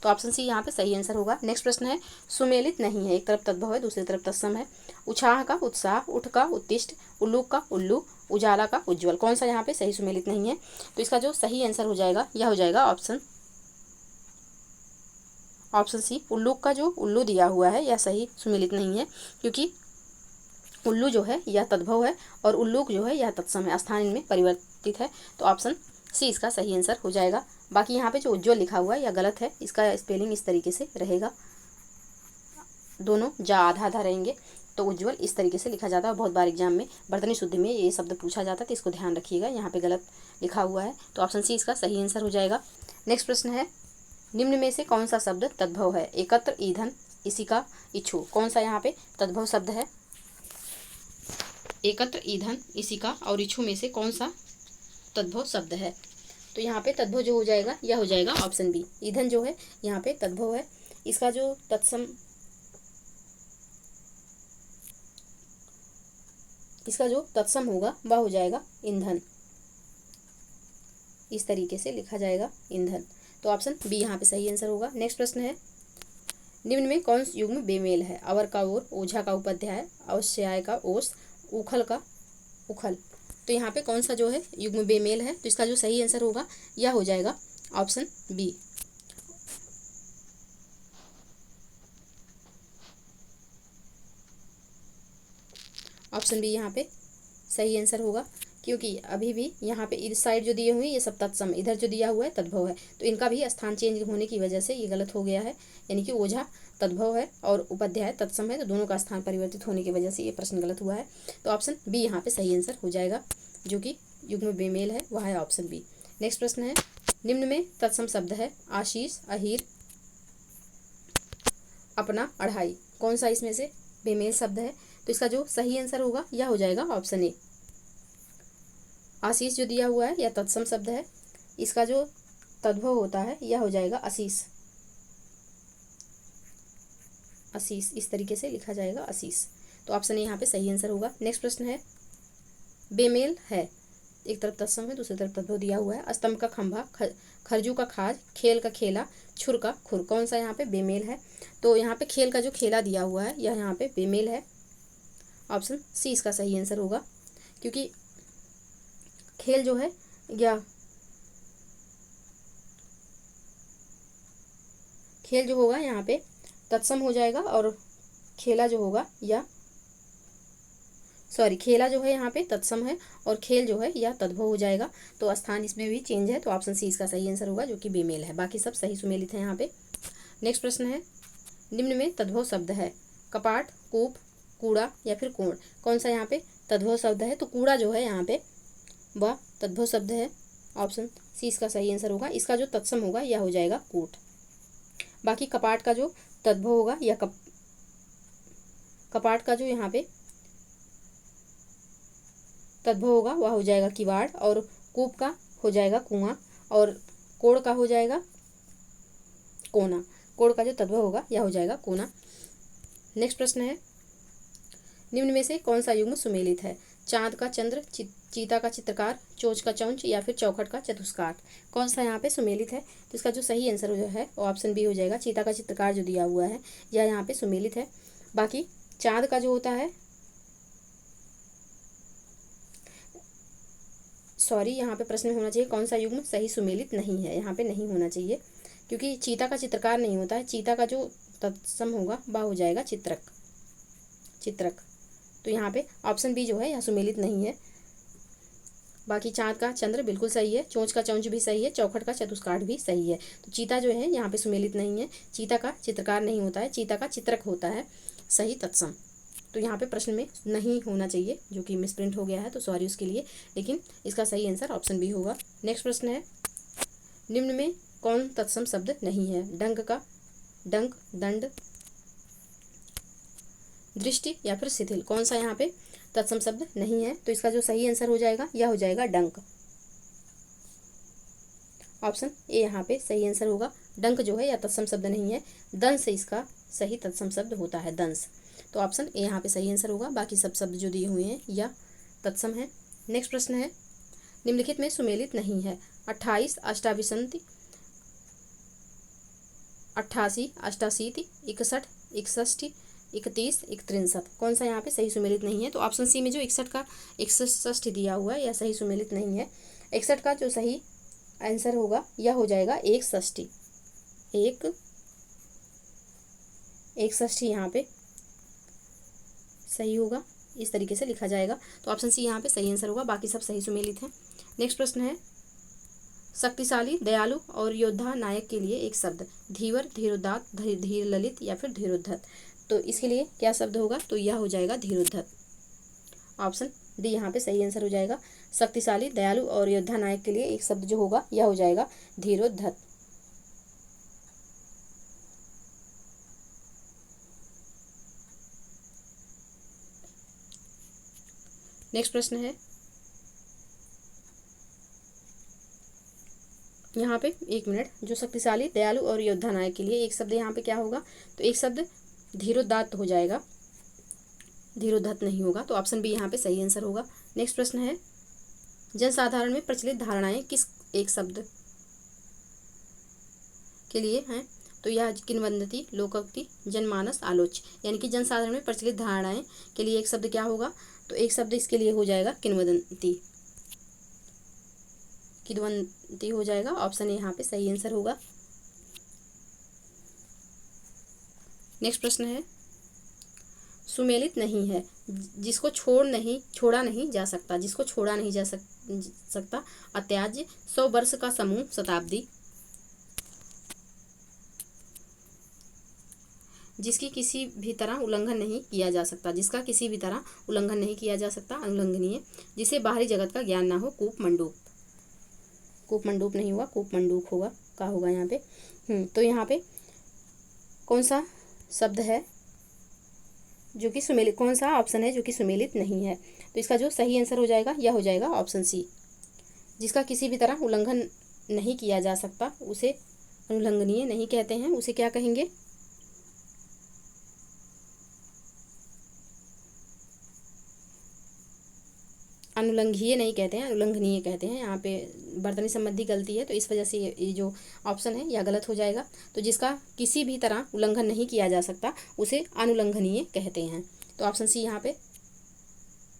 Speaker 1: तो ऑप्शन सी यहाँ पे सही आंसर होगा। नेक्स्ट प्रश्न है, सुमेलित नहीं है, एक तरफ तद्भव है दूसरी तरफ तत्सम है। उत्साह का उत्साह, उठ का उत्तिष्ठ, उल्लू का उल्लू, उजाला का उज्ज्वल। कौन सा यहाँ पे सही सुमेलित नहीं है? तो इसका जो सही आंसर हो जाएगा यह हो जाएगा ऑप्शन सी, उल्लू का जो उल्लू दिया हुआ है यह सही सुमेलित नहीं है, क्योंकि उल्लू जो है यह तद्भव है और उल्लू जो है यह तत्सम है, स्थान इनमें परिवर्तित है। तो ऑप्शन सी इसका सही आंसर हो जाएगा। बाकी यहाँ पे जो उज्ज्वल लिखा हुआ है यह गलत है, इसका स्पेलिंग इस तरीके से रहेगा, दोनों जा आधा आधा रहेंगे, तो उज्ज्वल इस तरीके से लिखा जाता है। बहुत बार एग्जाम में वर्तनी शुद्धि में ये शब्द पूछा जाता है, तो इसको ध्यान रखिएगा, यहाँ पे गलत लिखा हुआ है, तो ऑप्शन सी इसका सही आंसर हो जाएगा। नेक्स्ट प्रश्न है, निम्न में से कौन सा शब्द तद्भव है? एकत्र, ईंधन, इसी का, इच्छु। कौन सा यहाँ पे तद्भव शब्द है? एकत्र, ईंधन, इसी का और इच्छु में से कौन सा तद्भव शब्द है? तो यहाँ पे तद्भव जो हो जाएगा यह हो जाएगा ऑप्शन बी, ईंधन जो है यहाँ पे तद्भव है, इसका जो तत्सम होगा वह हो जाएगा ईंधन, इस तरीके से लिखा जाएगा ईंधन। तो ऑप्शन बी यहाँ पे सही आंसर होगा। नेक्स्ट प्रश्न है, निम्न में कौन युग्म बेमेल है? अवर का ओर, ओझा का उपाध्याय, अवश्याय का ओस, उखल का उखल। तो यहाँ पे कौन सा जो है युग्म बेमेल है? तो इसका जो सही आंसर होगा यह हो जाएगा ऑप्शन बी। ऑप्शन बी यहाँ पे सही आंसर होगा, क्योंकि अभी भी यहाँ पे इस साइड जो दिए हुए हैं ये सब तत्सम, इधर जो दिया हुआ है तद्भव है, तो इनका भी स्थान चेंज होने की वजह से ये गलत हो गया है। यानी कि ओझा तद्भव है और उपाध्याय तत्सम है, तो दोनों का स्थान परिवर्तित होने की वजह से ये प्रश्न गलत हुआ है। तो ऑप्शन बी यहाँ पे सही आंसर हो जाएगा, जो कि युग्म बेमेल है वह है ऑप्शन बी। नेक्स्ट प्रश्न है, निम्न में तत्सम शब्द है आशीष, अहीर, अपना, अढ़ाई। कौन सा इसमें से बेमेल शब्द है? तो इसका जो सही आंसर होगा यह हो जाएगा ऑप्शन ए। आशीष जो दिया हुआ है यह तत्सम शब्द है, इसका जो तद्भव होता है यह हो जाएगा आशीष। आशीष इस तरीके से लिखा जाएगा आशीष। तो ऑप्शन ए यहाँ पे सही आंसर होगा। नेक्स्ट प्रश्न है, बेमेल है, एक तरफ तत्सम है दूसरी तरफ तद्भव दिया हुआ है। स्तंभ का खंभा, खरजू का खाज, खेल का खेला, छुर का खुर। कौन सा यहाँ पे बेमेल है? तो यहाँ पे खेल का जो खेला दिया हुआ है यह यहाँ पे बेमेल है। ऑप्शन सी इसका सही आंसर होगा, क्योंकि खेल जो है या खेल जो होगा यहाँ पे तत्सम हो जाएगा और खेला जो होगा या खेला जो है यहाँ पे तत्सम है और खेल जो है यह तद्भव हो जाएगा। तो स्थान इसमें भी चेंज है, तो ऑप्शन सी इसका सही आंसर होगा, जो कि बेमेल है। बाकी सब सही सुमेलित है यहाँ पे। नेक्स्ट प्रश्न है, निम्न में तद्भव शब्द है कपाट, कूप, कूड़ा या फिर कोण। कौन सा यहाँ पे तद्भव शब्द है? तो कूड़ा जो है यहाँ पे वह तद्भव शब्द है। ऑप्शन सी इसका सही आंसर होगा। इसका जो तत्सम होगा यह हो जाएगा कूट। बाकी कपाट का जो तद्भव होगा या कपाट का जो यहाँ पे तद्भव होगा वह हो जाएगा किवाड़, और कूप का हो जाएगा कुआं, और कोड़ का हो जाएगा कोना। कोड़ का जो तद्भव होगा यह हो जाएगा कोना। नेक्स्ट प्रश्न है, निम्न में से कौन सा युग्म सुमेलित है? चांद का चंद्र, चीता का चित्रकार, चोच का चौंच या फिर चौखट का चतुष्काठ। कौन सा यहाँ पे सुमेलित है? तो इसका जो सही आंसर जो है वो ऑप्शन बी हो जाएगा। चीता का चित्रकार जो दिया हुआ है यह यहाँ पे सुमेलित है। बाकी चांद का जो होता है, यहाँ पे प्रश्न में होना चाहिए कौन सा युग्म सही सुमेलित नहीं है, यहाँ पे नहीं होना चाहिए, क्योंकि चीता का चित्रकार नहीं होता है। चीता का जो तत्सम होगा वह हो जाएगा चित्रक। तो यहाँ पे ऑप्शन बी जो है यह सुमेलित नहीं है। बाकी चांद का चंद्र बिल्कुल सही है, चोंच का चौंच भी सही है, चौखट का चतुष्काठ भी सही है। तो चीता जो है यहाँ पे सुमेलित नहीं है। चीता का चित्रकार नहीं होता है, चीता का चित्रक होता है सही तत्सम। तो यहाँ पे प्रश्न में नहीं होना चाहिए, जो कि मिसप्रिंट हो गया है, तो सॉरी उसके लिए, लेकिन इसका सही आंसर ऑप्शन बी होगा। नेक्स्ट प्रश्न है, निम्न में कौन तत्सम शब्द नहीं है? डंक का डंक, दंड, दृष्टि या फिर शिथिल। कौन सा यहाँ पे तत्सम शब्द नहीं है? तो इसका जो सही आंसर हो जाएगा यह हो जाएगा डंक। ऑप्शन ए यहाँ पे सही आंसर होगा। डंक जो है यह तत्सम शब्द नहीं है, दंश इसका सही तत्सम शब्द होता है, दंश। तो ऑप्शन ए यहाँ पे सही आंसर होगा। बाकी सब शब्द जो दिए हुए हैं यह तत्सम है। नेक्स्ट प्रश्न है, निम्नलिखित में सुमेलित नहीं है 28, अष्टाविंशति, 88, अष्टाशीति, 61, 61, 31, 63। कौन सा यहाँ पे सही सुमेलित नहीं है? तो ऑप्शन सी में जो 61 का 61 दिया हुआ है यह सही सुमेलित नहीं है। 61 का जो सही आंसर होगा यह हो जाएगा 61। 61 यहाँ पे सही होगा, इस तरीके से लिखा जाएगा। तो ऑप्शन सी यहाँ पे सही आंसर होगा। बाकी सब सही सुमेलित हैं। नेक्स्ट प्रश्न है, शक्तिशाली, दयालु और योद्धा नायक के लिए एक शब्द। धीवर, धीरोदात्त, धीर ललित या फिर धीरोद्धत। तो इसके लिए क्या शब्द होगा? तो यह हो जाएगा धीरोद्धत। ऑप्शन डी यहाँ पे सही आंसर हो जाएगा। शक्तिशाली, दयालु और योद्धा नायक के लिए एक शब्द जो होगा यह हो जाएगा धीरोद्धत। नेक्स्ट प्रश्न है, यहाँ पे 1 मिनट, जो शक्तिशाली, दयालु और योद्धा नायक के लिए एक शब्द यहाँ पे क्या होगा? तो एक शब्द धीरोदात्त हो जाएगा, धीरोद्धत नहीं होगा। तो ऑप्शन बी यहाँ पे सही आंसर होगा। नेक्स्ट प्रश्न है, जनसाधारण में प्रचलित धारणाएं किस एक शब्द के लिए हैं? तो यह किंवदंती, लोकोक्ति, जनमानस, आलोच्य, यानी कि जनसाधारण में प्रचलित धारणाएं के लिए एक शब्द क्या होगा, तो एक शब्द इसके लिए हो जाएगा किंवदंती। किंवदंती हो जाएगा, ऑप्शन यहाँ पे सही आंसर होगा। नेक्स्ट प्रश्न है, सुमेलित नहीं है, जिसको छोड़ा नहीं जा सकता, जिसको छोड़ा नहीं जा सकता, अत्याज्य, 100 वर्ष का समूह, शताब्दी, जिसकी किसी भी तरह उल्लंघन नहीं किया जा सकता, जिसका किसी भी तरह उल्लंघन नहीं किया जा सकता, अनुल्लंघनीय, जिसे बाहरी जगत का ज्ञान ना हो, कूपमंडूक। कूपमंडूक नहीं हुआ, कूपमंडूक होगा, का होगा यहाँ पे। तो यहाँ पे कौन सा शब्द है जो कि सुमेलित, कौन सा ऑप्शन है जो कि सुमेलित नहीं है, तो इसका जो सही आंसर हो जाएगा यह हो जाएगा ऑप्शन सी। जिसका किसी भी तरह उल्लंघन नहीं किया जा सकता उसे अनुल्लंघनीय नहीं कहते हैं, उसे क्या कहेंगे, अनुल्लंघनीय नहीं कहते हैं, अनुल्लंघनीय कहते हैं। यहाँ पे वर्तनी संबंधी गलती है, तो इस वजह से ये जो ऑप्शन है यह गलत हो जाएगा। तो जिसका किसी भी तरह उल्लंघन नहीं किया जा सकता उसे अनुल्लंघनीय कहते हैं, तो ऑप्शन सी यहाँ पे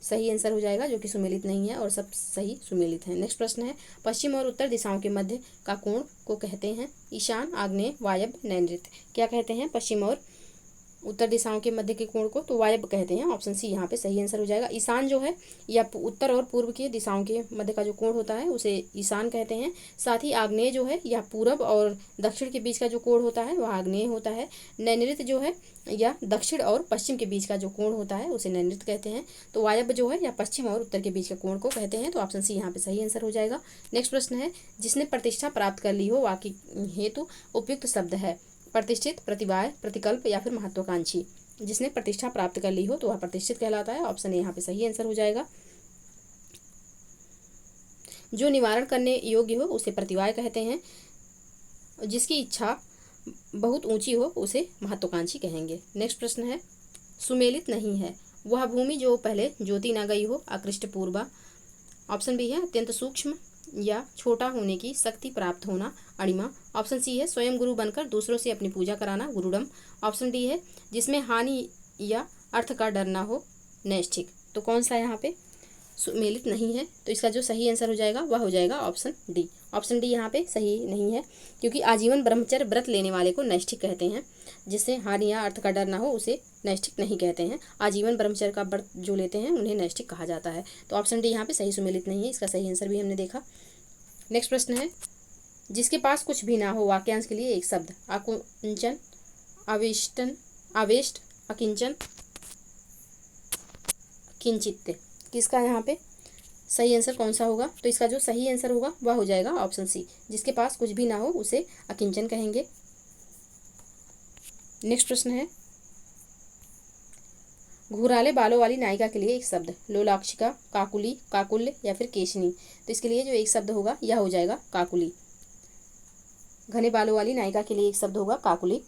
Speaker 1: सही आंसर हो जाएगा, जो कि सुमेलित नहीं है और सब सही सुमेलित है। नेक्स्ट प्रश्न है, पश्चिम और उत्तर दिशाओं के मध्य का कोण को कहते हैं ईशान, आग्नेय, वायव्य, नैऋत्य। क्या कहते हैं पश्चिम और उत्तर दिशाओं के मध्य के कोण को, तो वायव्य कहते हैं, ऑप्शन सी यहाँ पे सही आंसर हो जाएगा। ईशान जो है या उत्तर और पूर्व की दिशाओं के मध्य का जो कोण होता है उसे ईशान कहते हैं। साथ ही आग्नेय जो है या पूर्व और दक्षिण के बीच का जो कोण होता है वह आग्नेय होता है। नैऋत्य जो है या दक्षिण और पश्चिम के बीच का जो कोण होता है उसे नैऋत्य कहते हैं। तो वायव्य जो है या पश्चिम और उत्तर के बीच के कोण को कहते हैं, तो ऑप्शन सी यहाँ पे सही आंसर हो जाएगा। नेक्स्ट प्रश्न है, जिसने प्रतिष्ठा प्राप्त कर ली हो वाक्य हेतु उपयुक्त शब्द है प्रतिष्ठित, प्रतिवाय, प्रतिकल्प या फिर महत्वाकांक्षी। जिसने प्रतिष्ठा प्राप्त कर ली हो तो वह प्रतिष्ठित कहलाता है, ऑप्शन यहाँ पे सही आंसर हो जाएगा। जो निवारण करने योग्य हो उसे प्रतिवाय कहते हैं, जिसकी इच्छा बहुत ऊंची हो उसे महत्वाकांक्षी कहेंगे। नेक्स्ट प्रश्न है, सुमेलित नहीं है वह भूमि जो पहले जोती न गई हो, अकृष्टपूर्वा। ऑप्शन बी है अत्यंत सूक्ष्म या छोटा होने की शक्ति प्राप्त होना, अणिमा। ऑप्शन सी है स्वयं गुरु बनकर दूसरों से अपनी पूजा कराना, गुरुडम। ऑप्शन डी है जिसमें हानि या अर्थ का डर ना हो, नैष्ठिक। तो कौन सा यहाँ पे सुमेलित नहीं है, तो इसका जो सही आंसर हो जाएगा वह हो जाएगा ऑप्शन डी। ऑप्शन डी यहाँ पे सही नहीं है, क्योंकि आजीवन ब्रह्मचर्य व्रत लेने वाले को नैष्ठिक कहते हैं, जिससे हानि या अर्थ का डर ना हो उसे नैष्ठिक नहीं कहते हैं। आजीवन ब्रह्मचर्य का व्रत जो लेते हैं उन्हें नैष्ठिक कहा जाता है, तो ऑप्शन डी यहाँ पे सही सुमेलित नहीं है, इसका सही आंसर भी हमने देखा। नेक्स्ट प्रश्न है, जिसके पास कुछ भी ना हो वाक्यांश के लिए एक शब्द, आकुंचन, आवेष्टन, आवेष्ट, अकिंचन, किंचित। किसका यहाँ पे सही आंसर कौन सा होगा, तो इसका जो सही आंसर होगा वह हो जाएगा ऑप्शन सी, जिसके पास कुछ भी ना हो उसे अकिंचन कहेंगे। नेक्स्ट प्रश्न है, घुघराले बालों वाली नायिका के लिए एक शब्द, लोलाक्षिका, काकुली, काकुल्य या फिर केशनी। तो इसके लिए जो एक शब्द होगा यह हो जाएगा काकुली। घने बालों वाली नायिका के लिए एक शब्द होगा काकुली,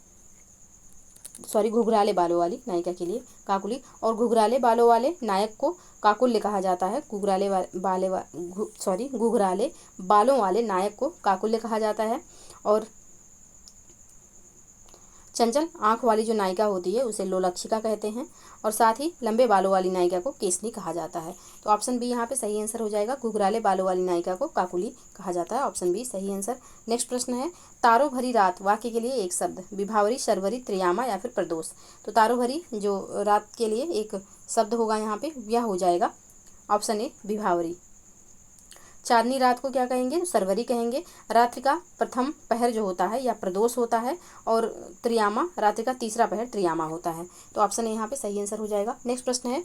Speaker 1: सॉरी घुघराले बालों वाली नायिका के लिए काकुली। और घुघराले बालों वाले नायक को काकुल्य कहा जाता है, घुघराले बालों वाले नायक को काकुल्य कहा जाता है। और चंचल आंख वाली जो नायिका होती है उसे लोलाक्षिका कहते हैं, और साथ ही लंबे बालों वाली नायिका को केसनी कहा जाता है। तो ऑप्शन बी यहाँ पे सही आंसर हो जाएगा, घुघराले बालों वाली नायिका को काकुली कहा जाता है, ऑप्शन बी सही आंसर। नेक्स्ट प्रश्न है, तारो भरी रात वाक्य के लिए एक शब्द, विभावरी, शर्वरी, त्रियामा या फिर प्रदोष। तो तारो भरी जो रात के लिए एक शब्द होगा यहाँ पे यह हो जाएगा ऑप्शन ए विभावरी। चांदनी रात को क्या कहेंगे, सरवरी कहेंगे। रात्रि का प्रथम पहर जो होता है या प्रदोष होता है, और त्रियामा रात्रि का तीसरा पहर त्रियामा होता है, तो ऑप्शन यहाँ पे सही आंसर हो जाएगा। नेक्स्ट प्रश्न है,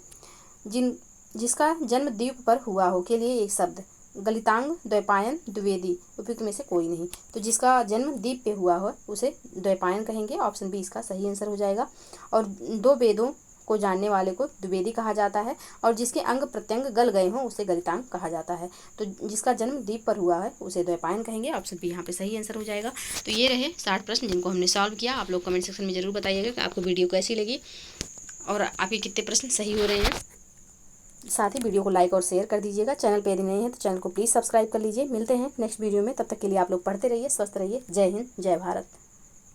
Speaker 1: जिसका जन्म द्वीप पर हुआ हो के लिए एक शब्द, गलितांग, द्वैपायन, द्विवेदी। उपयुक्त में से कोई नहीं, तो जिसका जन्म द्वीप पे हुआ हो उसे द्वैपायन कहेंगे, ऑप्शन बी इसका सही आंसर हो जाएगा। और 2 वेदों को जानने वाले को द्विवेदी कहा जाता है, और जिसके अंग प्रत्यंग गल गए हों उसे गलितांग कहा जाता है। तो जिसका जन्म द्वीप पर हुआ है उसे द्वैपायन कहेंगे, ऑप्शन बी यहाँ पे सही आंसर हो जाएगा। तो ये रहे 60 प्रश्न जिनको हमने सॉल्व किया। आप लोग कमेंट सेक्शन में जरूर बताइएगा कि आपको वीडियो कैसी लगी और आपके कितने प्रश्न सही हो रहे हैं। साथ ही वीडियो को लाइक और शेयर कर दीजिएगा। चैनल पे यदि नहीं है तो चैनल को प्लीज़ सब्सक्राइब कर लीजिए। मिलते हैं नेक्स्ट वीडियो में, तब तक के लिए आप लोग पढ़ते रहिए, स्वस्थ रहिए। जय हिंद, जय भारत।